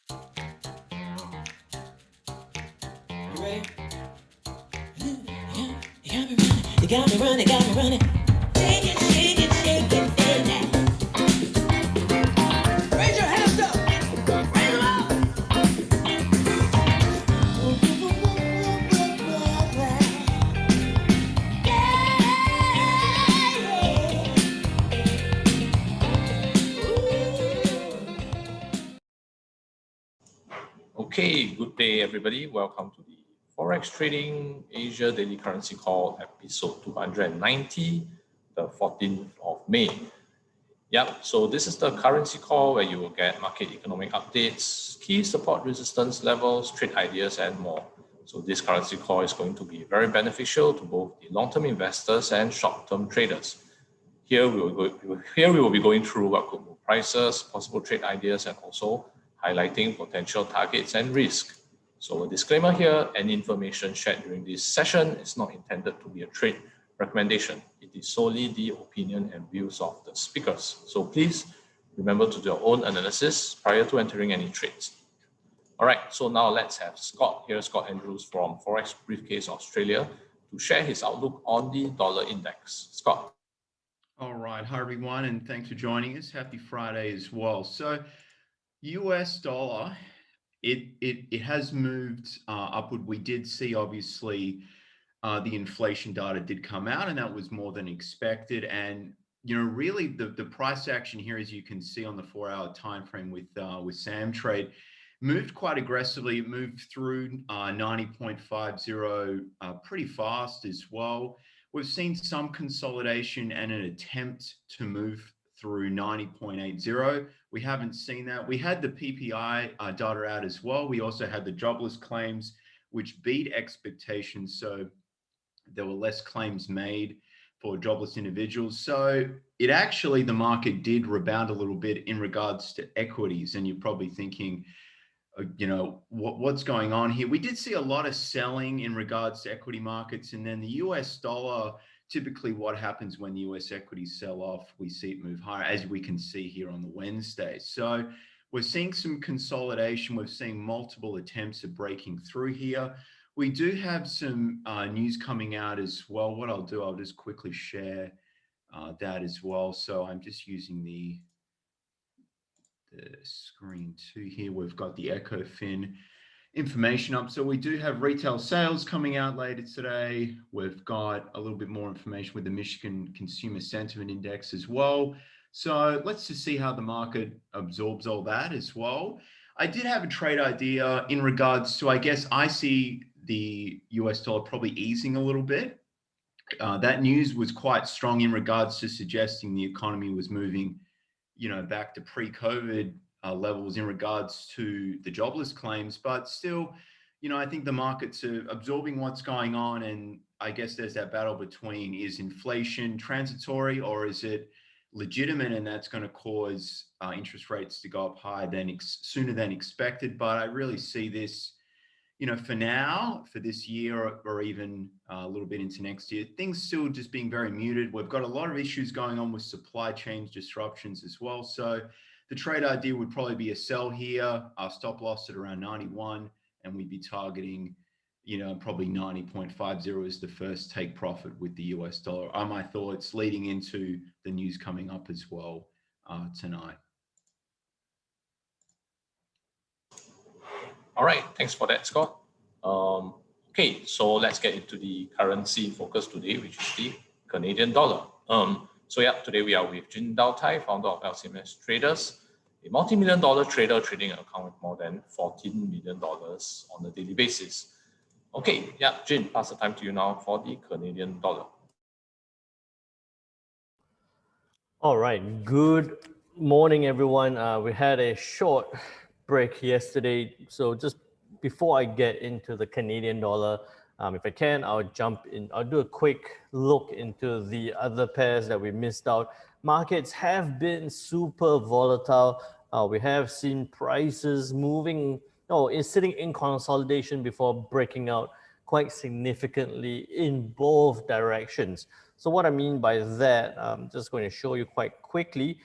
You ready? You got me running, got me running. Shake it, shake it, shake it, shake it. Raise your hands up. Raise them up. Okay, good day everybody. Welcome to the Forex Trading Asia Daily Currency Call episode 290, the 14th of May. Yep, so this is the currency call where you will get market economic updates, key support resistance levels, trade ideas, and more. So this currency call is going to be very beneficial to both the long-term investors and short-term traders. Here we will be going through what could move prices, possible trade ideas, and also highlighting potential targets and risk. So a disclaimer here, any information shared during this session is not intended to be a trade recommendation. It is solely the opinion and views of the speakers. So please remember to do your own analysis prior to entering any trades. All right, so now let's have Scott here, Scott Andrews from Forex Briefcase Australia, to share his outlook on the dollar index. Scott. All right, hi everyone, and thanks for joining us. Happy Friday as well. So, US dollar, it has moved upward. We did see obviously the inflation data did come out, and that was more than expected. And really the price action here, as you can see on the 4-hour time frame with Sam Trade, moved quite aggressively. It moved through 90.50 pretty fast as well. We've seen some consolidation and an attempt to move through 90.80. We haven't seen that. We had the PPI data out as well. We also had the jobless claims, which beat expectations. So there were less claims made for jobless individuals. So it actually, the market did rebound a little bit in regards to equities. And you're probably thinking, what's going on here? We did see a lot of selling in regards to equity markets, and then the US dollar, typically what happens when the US equities sell off, we see it move higher, as we can see here on the Wednesday. So we're seeing some consolidation. We're seeing multiple attempts at breaking through here. We do have some news coming out as well. What I'll do, I'll just quickly share that as well. So I'm just using the screen two here. We've got the EchoFin information up. So we do have retail sales coming out later today. We've got a little bit more information with the Michigan Consumer Sentiment Index as well. So let's just see how the market absorbs all that as well. I did have a trade idea in regards to, I guess I see the US dollar probably easing a little bit. That news was quite strong in regards to suggesting the economy was moving back to pre-COVID levels in regards to the jobless claims, but still, I think the markets are absorbing what's going on. And I guess there's that battle between, is inflation transitory or is it legitimate? And that's going to cause interest rates to go up higher sooner than expected. But I really see this, for now, for this year or even a little bit into next year, things still just being very muted. We've got a lot of issues going on with supply chain disruptions as well. So the trade idea would probably be a sell here, our stop loss at around 91, and we'd be targeting, probably 90.50 is the first take profit with the US dollar. Are my thoughts leading into the news coming up as well tonight. All right, thanks for that, Scott. Okay, so let's get into the currency focus today, which is the Canadian dollar. Today we are with Jin Dao Tai, founder of LCMS Traders, a multi-million-dollar trader trading an account with more than $14 million on a daily basis. Okay, Jin, pass the time to you now for the Canadian dollar. All right, good morning, everyone. We had a short break yesterday, so just before I get into the Canadian dollar, if I can, I'll jump in. I'll do a quick look into the other pairs that we missed out. Markets have been super volatile. We have seen prices moving, it's sitting in consolidation before breaking out quite significantly in both directions. So what I mean by that, I'm just going to show you quite quickly.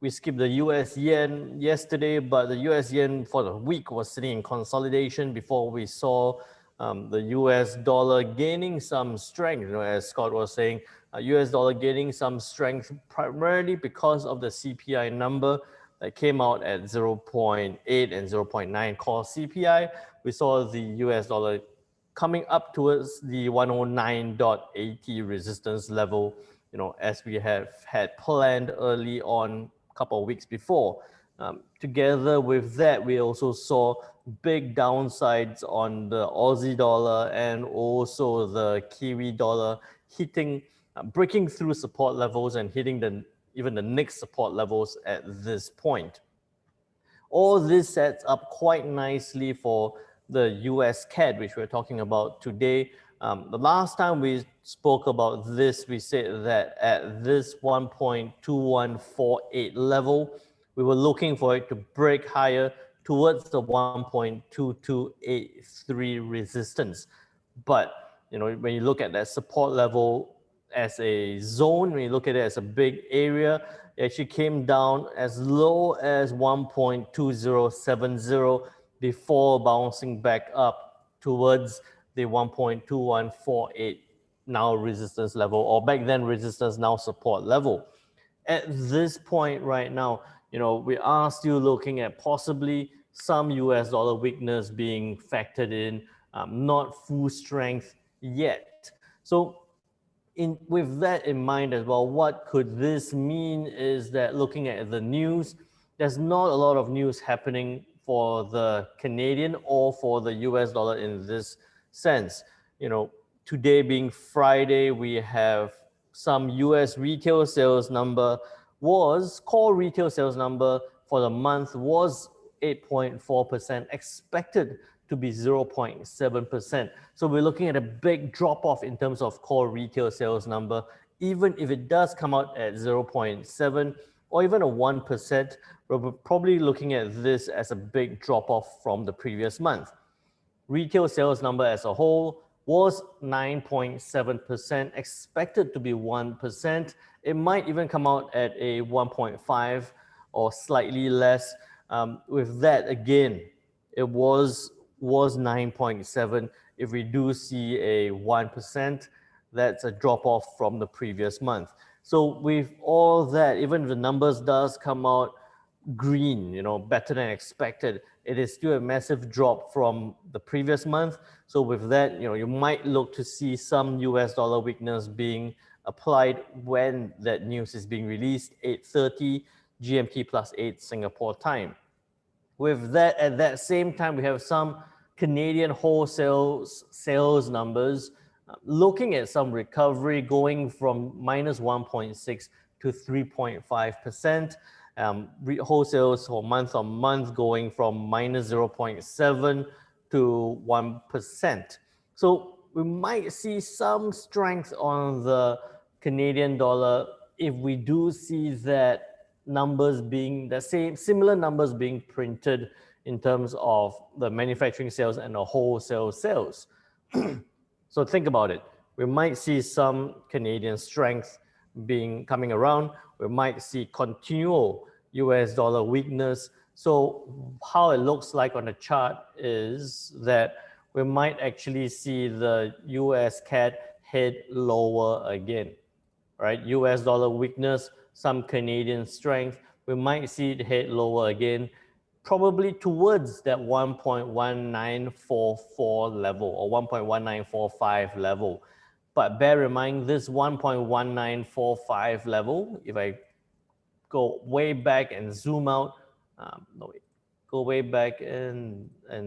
we skipped the US yen yesterday, but the US yen for the week was sitting in consolidation before we saw the US dollar gaining some strength. As Scott was saying, US dollar gaining some strength primarily because of the CPI number that came out at 0.8 and 0.9 core CPI. We saw the US dollar coming up towards the 109.80 resistance level, as we have had planned early on a couple of weeks before. Together with that, we also saw big downsides on the Aussie dollar and also the Kiwi dollar breaking through support levels and hitting even the next support levels at this point. All this sets up quite nicely for the US CAD, which we're talking about today. The last time we spoke about this, we said that at this 1.2148 level, we were looking for it to break higher towards the 1.2283 resistance. But when you look at that support level as a zone, when you look at it as a big area, it actually came down as low as 1.2070 before bouncing back up towards the 1.2148 now resistance level, or back then resistance, now support level. At this point right now, we are still looking at possibly some US dollar weakness being factored in, not full strength yet. So with that in mind as well, what could this mean is that looking at the news, there's not a lot of news happening for the Canadian or for the US dollar in this sense. Today being Friday, we have some US retail sales number core retail sales number for the month was 8.4%, expected to be 0.7%. So we're looking at a big drop off in terms of core retail sales number. Even if it does come out at 0.7 or even a 1%, we're probably looking at this as a big drop off from the previous month. Retail sales number as a whole was 9.7%, expected to be 1%. It might even come out at a 1.5 or slightly less. With that, again, it was 9.7. If we do see a 1%, that's a drop off from the previous month. So with all that, even if the numbers does come out green, better than expected, it is still a massive drop from the previous month. So with that, you might look to see some US dollar weakness being applied when that news is being released, 8:30 GMT plus 8 Singapore time. With that, at that same time, we have some Canadian wholesale sales numbers looking at some recovery going from minus 1.6 to 3.5%. Wholesales for month on month going from minus 0.7 to 1%. So we might see some strength on the Canadian dollar if we do see that similar numbers being printed in terms of the manufacturing sales and the wholesale sales. So think about it. We might see some Canadian strength coming around. We might see continual US dollar weakness. So how it looks like on the chart is that we might actually see the US CAD head lower again, right? US dollar weakness, some Canadian strength. We might see it head lower again, probably towards that 1.1944 level or 1.1945 level. But bear in mind, this 1.1945 level, if I go way back and zoom out,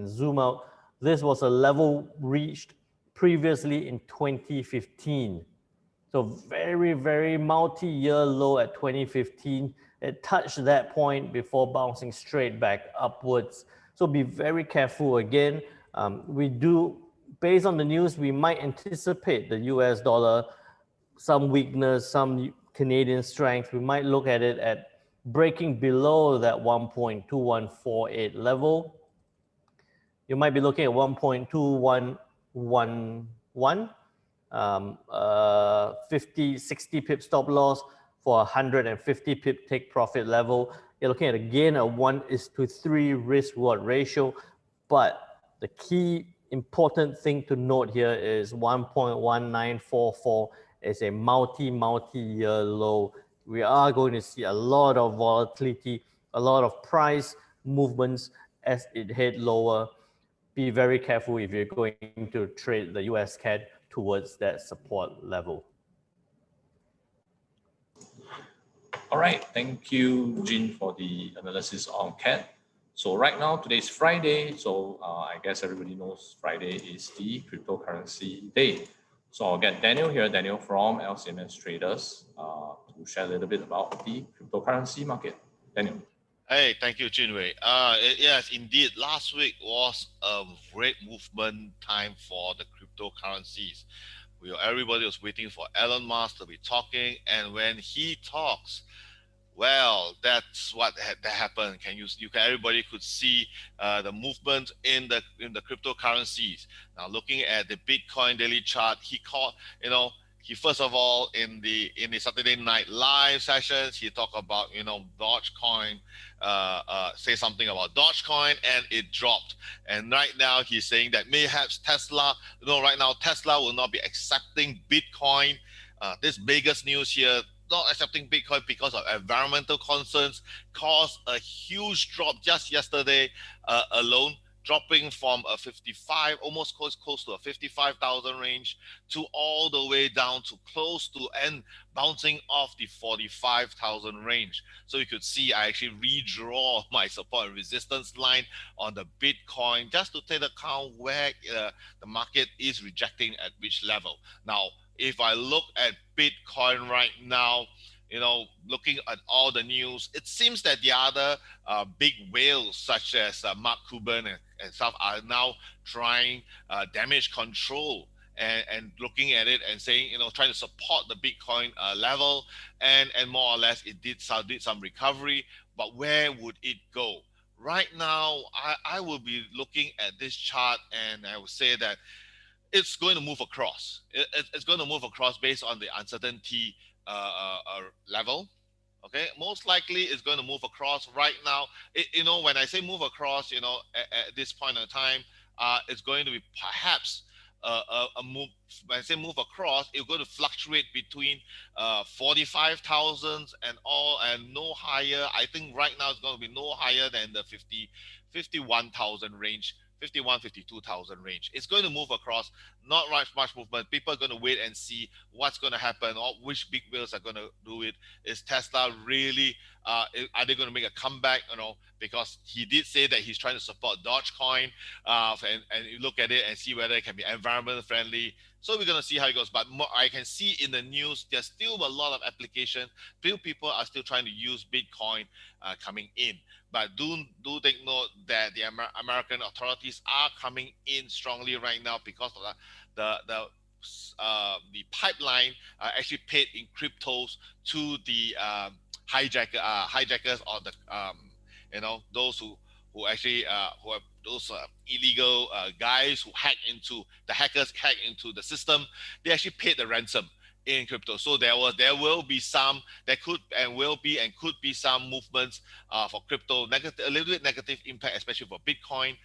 zoom out, this was a level reached previously in 2015. So very, very multi-year low at 2015. It touched that point before bouncing straight back upwards. So be very careful again. Based on the news, we might anticipate the US dollar, some weakness, some Canadian strength. We might look at it at breaking below that 1.2148 level. You might be looking at 1.2111, 50, 60 pip stop loss for 150 pip take profit level. You're looking at again a 1:3 risk reward ratio, but the key important thing to note here is 1.1944 is a multi-year low. We are going to see a lot of volatility, a lot of price movements as it head lower. Be very careful if you're going to trade the US CAD towards that support level. All right, thank you, Jin, for the analysis on CAD. So right now, today's Friday. So I guess everybody knows Friday is the cryptocurrency day. So I'll get Daniel here, Daniel from LCMS Traders, to share a little bit about the cryptocurrency market. Daniel. Hey, thank you, Jinwei. Yes, indeed. Last week was a great movement time for the cryptocurrencies. Everybody was waiting for Elon Musk to be talking, and when he talks, well, that's what that happened. Everybody could see the movement in the cryptocurrencies. Now, looking at the Bitcoin daily chart, he first of all in the Saturday Night Live sessions, he talked about Dogecoin, say something about Dogecoin, and it dropped. And right now he's saying that perhaps Tesla, right now Tesla will not be accepting Bitcoin. This biggest news here, not accepting Bitcoin because of environmental concerns, caused a huge drop just yesterday alone, dropping from a 55, almost close to a 55,000 range to all the way down to close to and bouncing off the 45,000 range. So you could see I actually redraw my support and resistance line on the Bitcoin just to take account where the market is rejecting at which level. Now, if I look at Bitcoin right now, looking at all the news, it seems that the other big whales such as Mark Cuban and stuff are now trying damage control and looking at it and saying, trying to support the Bitcoin level, and more or less it did some recovery. But where would it go? Right now, I will be looking at this chart and I would say that it's going to move across. It's going to move across based on the uncertainty level. Okay, most likely it's going to move across right now. When I say move across, at this point in time, it's going to be perhaps a move. When I say move across, it's going to fluctuate between 45,000 and no higher. I think right now it's going to be no higher than the 51,000 range. 52,000 range. It's going to move across, not much movement. People are going to wait and see what's going to happen, or which big whales are going to do it. Is Tesla really, are they going to make a comeback? Because he did say that he's trying to support Dogecoin, and you look at it and see whether it can be environment friendly. So we're going to see how it goes. But I can see in the news, there's still a lot of application. People are still trying to use Bitcoin coming in. But do take note that the American authorities are coming in strongly right now because of the pipeline actually paid in cryptos to the hijackers, or the those who actually who are those illegal guys who hackers hack into the system. They actually paid the ransom in crypto. So there will be some, could be some movements for crypto, a little bit negative impact, especially for Bitcoin,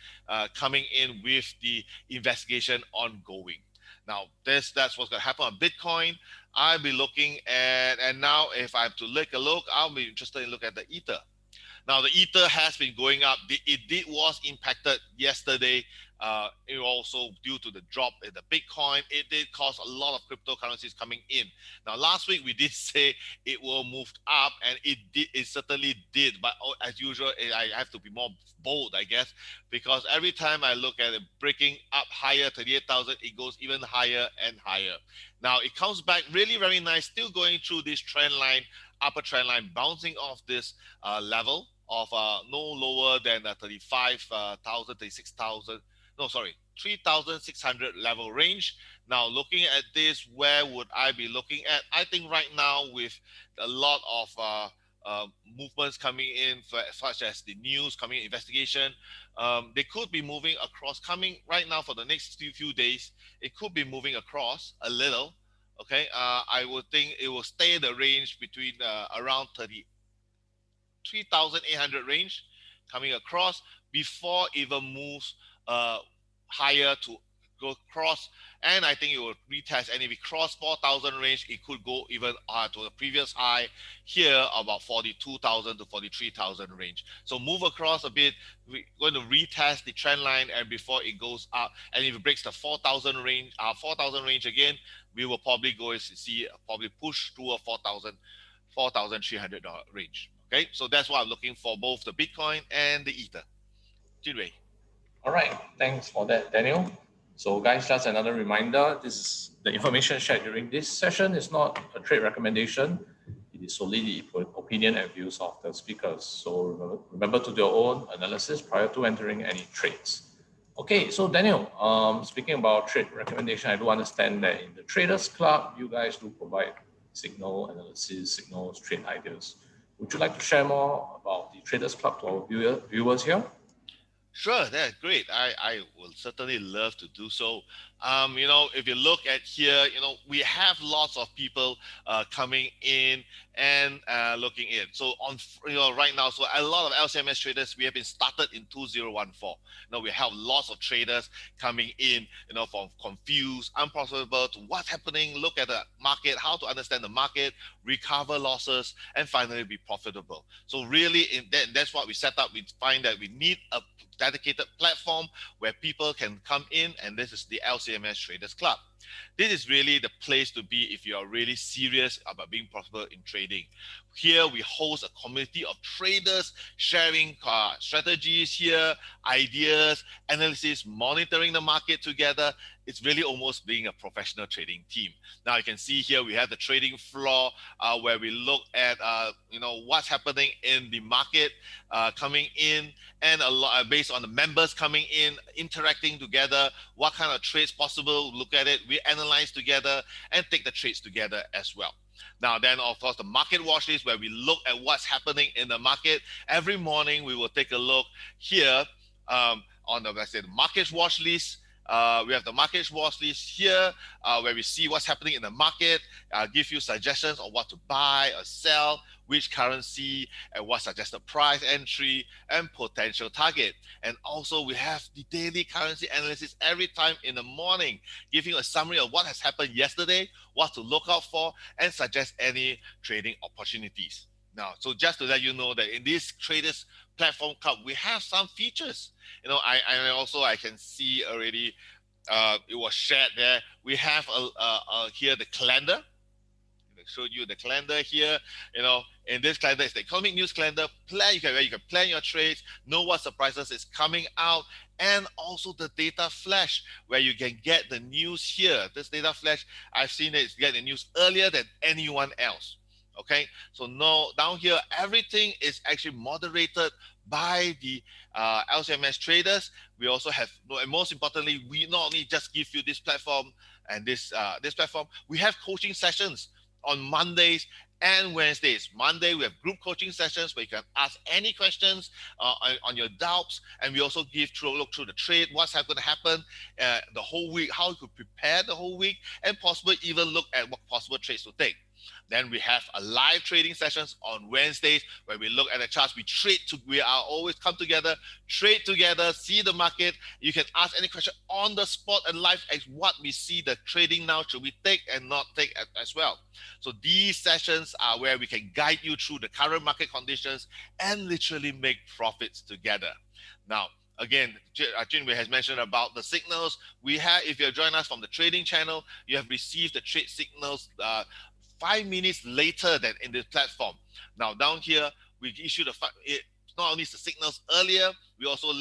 coming in with the investigation ongoing. Now that's what's going to happen on Bitcoin. I'll be looking at, and now if I have to take a look, I'll be interested in look at the Ether. Now the Ether has been going up. It was impacted yesterday. It also due to the drop in the Bitcoin. It did cause a lot of cryptocurrencies coming in. Now last week we did say it will move up, and it certainly did. But as usual, I have to be more bold, I guess, because every time I look at it breaking up higher, 38,000, it goes even higher and higher. Now it comes back really very nice, still going through this trend line, upper trend line, bouncing off this level of no lower than 35,000, 36,000. No, sorry, 3,600 level range. Now, looking at this, where would I be looking at? I think right now with a lot of movements coming in, such as the news coming in, investigation, they could be moving across, coming right now for the next few days. It could be moving across a little. Okay, I would think it will stay in the range between around 3,800 range coming across before even moves uh, higher to go cross. And I think it will retest, and if it cross 4,000 range, it could go even to the previous high here, about 42,000 to 43,000 range. So move across a bit, we're going to retest the trend line, and before it goes up, and if it breaks the 4,000 range again, we will probably go and see probably push to a 4,300 range. Okay, so that's what I'm looking for, both the Bitcoin and the Ether. Jinwei. All right, thanks for that, Daniel. So, guys, just another reminder: this is the information shared during this session is not a trade recommendation. It is solely the opinion and views of the speakers. So, remember to do your own analysis prior to entering any trades. Okay, so Daniel, speaking about trade recommendation, I do understand that in the Traders Club, you guys do provide signal analysis, signals, trade ideas. Would you like to share more about the Traders Club to our viewers here? Sure, that's great. I will certainly love to do so. If you look at here, we have lots of people coming in and looking in. So right now, so a lot of LCMS traders, we have been started in 2014. We have lots of traders coming in, from confused, unprofitable to what's happening, look at the market, how to understand the market, recover losses, and finally be profitable. So really, that's what we set up. We find that we need a dedicated platform where people can come in, and this is the LCMS Traders Club. This is really the place to be if you are really serious about being profitable in trading. Here we host a community of traders sharing strategies here, ideas, analysis, monitoring the market together. It's really almost being a professional trading team. Now you can see here we have the trading floor where we look at what's happening in the market coming in, and a lot based on the members coming in, interacting together, what kind of trades possible, look at it, we analyze together and take the trades together as well. Now then, of course, the market watch list, where we look at what's happening in the market. Every morning we will take a look here on the, let's say, the market watch list. We have the market watch list here where we see what's happening in the market, give you suggestions on what to buy or sell, which currency, and what suggested price entry and potential target. And also we have the daily currency analysis every time in the morning, giving you a summary of what has happened yesterday, what to look out for, and suggest any trading opportunities. Now, so just to let you know that in this Traders Platform Club, we have some features. I can see already it was shared there. We have here the calendar. I showed you the calendar here. In this calendar, it's the economic news calendar. Where you can plan your trades, know what surprises is coming out, and also the data flash, where you can get the news here. This data flash, I've seen it get the news earlier than anyone else. Okay, so down here, everything is actually moderated by the LCMS traders. We also have, and most importantly, we not only just give you this platform and this platform, we have coaching sessions on Mondays and Wednesdays. Monday, we have group coaching sessions where you can ask any questions on your doubts, and we also look through the trade, what's going to happen the whole week, how you could prepare the whole week, and possibly even look at what possible trades to take. Then we have a live trading sessions on Wednesdays where we look at the charts. We are always come together, trade together, see the market. You can ask any question on the spot and live as what we see the trading now. Should we take and not take as well? So these sessions are where we can guide you through the current market conditions and literally make profits together. Now, again, Jinwei has mentioned about the signals. We have, if you're joining us from the trading channel, you have received the trade signals 5 minutes later than in this platform. Now down here, we issue not only the signals earlier, we also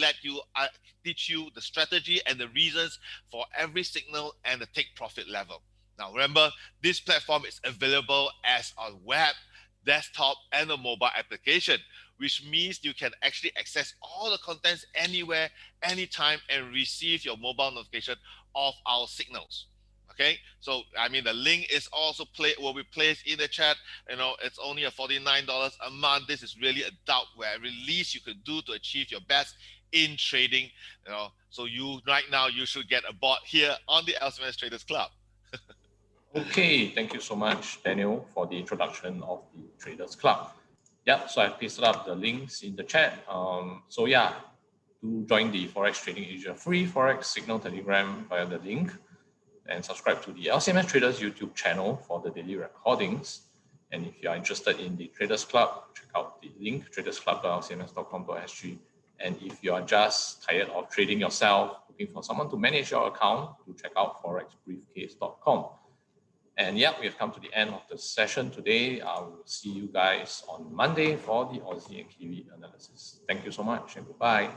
teach you the strategy and the reasons for every signal and the take profit level. Now remember, this platform is available as a web, desktop, and a mobile application, which means you can actually access all the contents anywhere, anytime, and receive your mobile notification of our signals. Okay, so the link is also will be placed in the chat. It's only a $49 a month. This is really a least you could do to achieve your best in trading. So right now you should get a bot here on the LCMS Traders Club. Okay, thank you so much, Daniel, for the introduction of the Traders Club. Yeah, so I've pasted up the links in the chat. So yeah, do join the Forex Trading Asia free Forex Signal Telegram via the link, and subscribe to the LCMS Traders YouTube channel for the daily recordings. And if you are interested in the Traders Club, check out the link, tradersclub.lcms.com.sg. And if you are just tired of trading yourself, looking for someone to manage your account, do check out forexbriefcase.com. And yeah, we have come to the end of the session today. I will see you guys on Monday for the Aussie and Kiwi analysis. Thank you so much and goodbye.